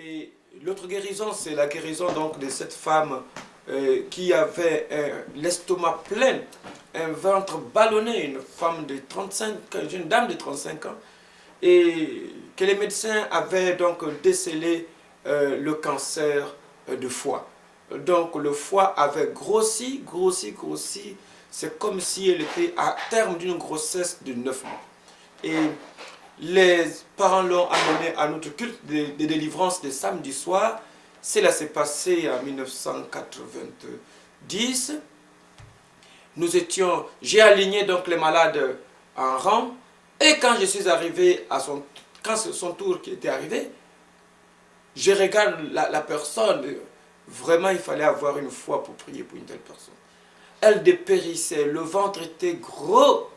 Et l'autre guérison, c'est la guérison donc de cette femme qui avait l'estomac plein, un ventre ballonné, une femme de 35 ans, une dame de 35 ans, et que les médecins avaient donc décelé le cancer de foie. Donc le foie avait grossi. C'est comme si elle était à terme d'une grossesse de 9 mois. Et les parents l'ont amené à notre culte de délivrance de samedi soir. Cela s'est passé en 1990. J'ai aligné donc les malades en rang. Et quand je suis arrivé quand son tour qui était arrivé, je regarde la personne. Vraiment, il fallait avoir une foi pour prier pour une telle personne. Elle dépérissait, le ventre était gros.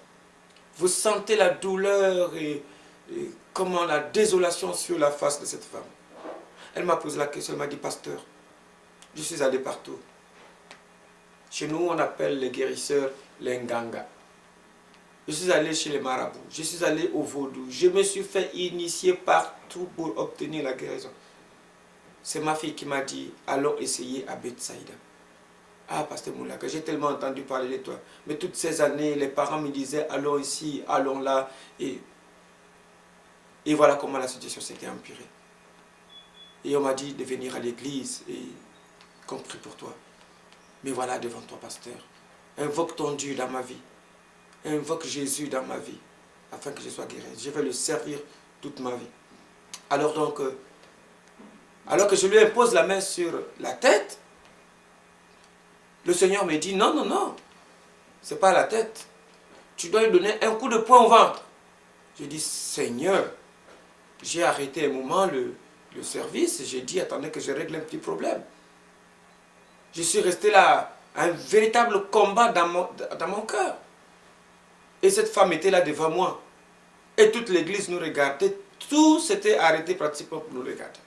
Vous sentez la douleur et comment la désolation sur la face de cette femme. Elle m'a posé la question, elle m'a dit, pasteur, je suis allé partout. Chez nous, on appelle les guérisseurs les nganga. Je suis allé chez les marabouts, je suis allé au vaudou, je me suis fait initier partout pour obtenir la guérison. C'est ma fille qui m'a dit, allons essayer à Bethsaïda. Ah, pasteur Moulaka, j'ai tellement entendu parler de toi. Mais toutes ces années, les parents me disaient, allons ici, allons là. Et voilà comment la situation s'était empirée. Et on m'a dit de venir à l'église et qu'on prie pour toi. Mais voilà devant toi, pasteur. Invoque ton Dieu dans ma vie. Invoque Jésus dans ma vie. Afin que je sois guéri. Je vais le servir toute ma vie. Alors donc, alors que je lui impose la main sur la tête, le Seigneur me dit, non, c'est pas la tête. Tu dois lui donner un coup de poing au ventre. Je dis, Seigneur, j'ai arrêté un moment le service, j'ai dit, attendez que je règle un petit problème. Je suis resté là, un véritable combat dans mon cœur. Et cette femme était là devant moi. Et toute l'église nous regardait, tout s'était arrêté pratiquement pour nous regarder.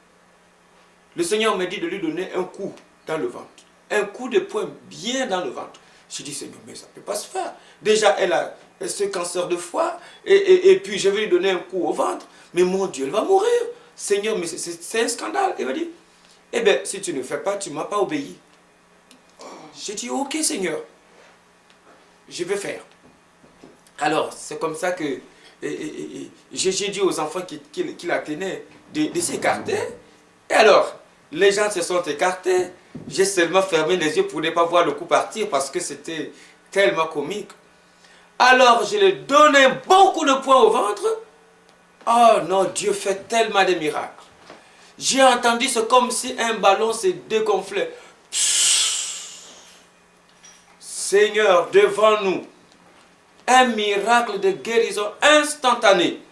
Le Seigneur me dit de lui donner un coup dans le ventre. Un coup de poing bien dans le ventre. Je dis, Seigneur, mais ça ne peut pas se faire. Déjà, elle a ce cancer de foie, et puis je vais lui donner un coup au ventre. Mais mon Dieu, elle va mourir. Seigneur, mais c'est un scandale. Il m'a dit, eh bien, si tu ne fais pas, tu ne m'as pas obéi. J'ai dit, ok Seigneur, je vais faire. Alors, c'est comme ça que j'ai dit aux enfants qui la tenaient de s'écarter. Et alors, les gens se sont écartés. J'ai seulement fermé les yeux pour ne pas voir le coup partir parce que c'était tellement comique. Alors, je lui ai donné un bon coup de poing au ventre. Oh non, Dieu fait tellement de miracles. J'ai entendu, c'est comme si un ballon se dégonflait. Seigneur, devant nous, un miracle de guérison instantané.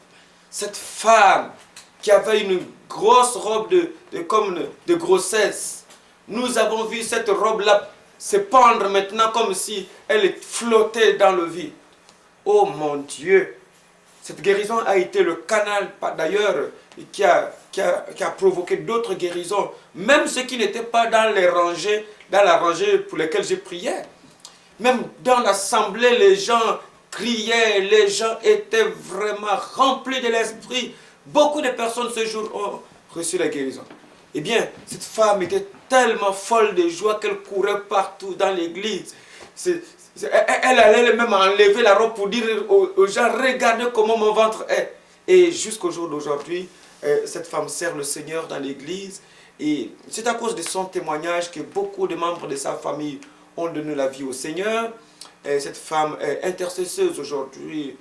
Cette femme qui avait une grosse robe de grossesse, nous avons vu cette robe-là se pendre maintenant comme si elle flottait dans le vide. Oh mon Dieu! Cette guérison a été le canal, d'ailleurs, qui a provoqué d'autres guérisons, même ceux qui n'étaient pas dans la rangée pour lesquelles je priais. Même dans l'assemblée, les gens criaient, les gens étaient vraiment remplis de l'esprit. Beaucoup de personnes ce jour ont reçu la guérison. Eh bien, cette femme était tellement folle de joie qu'elle courait partout dans l'église. Elle allait même enlever la robe pour dire aux gens, regardez comment mon ventre est. Et jusqu'au jour d'aujourd'hui, cette femme sert le Seigneur dans l'église. Et c'est à cause de son témoignage que beaucoup de membres de sa famille ont donné la vie au Seigneur. Cette femme est intercesseuse aujourd'hui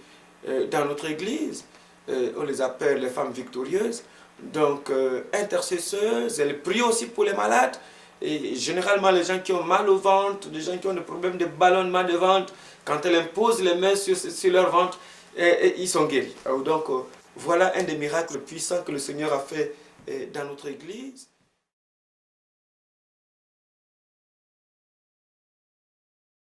dans notre église. On les appelle les femmes victorieuses. Donc, intercesseuse, elle prie aussi pour les malades. Et généralement, les gens qui ont mal au ventre, les gens qui ont des problèmes de ballonnement de ventre, quand elle impose les mains sur leur ventre, ils sont guéris. Donc, voilà un des miracles puissants que le Seigneur a fait dans notre église.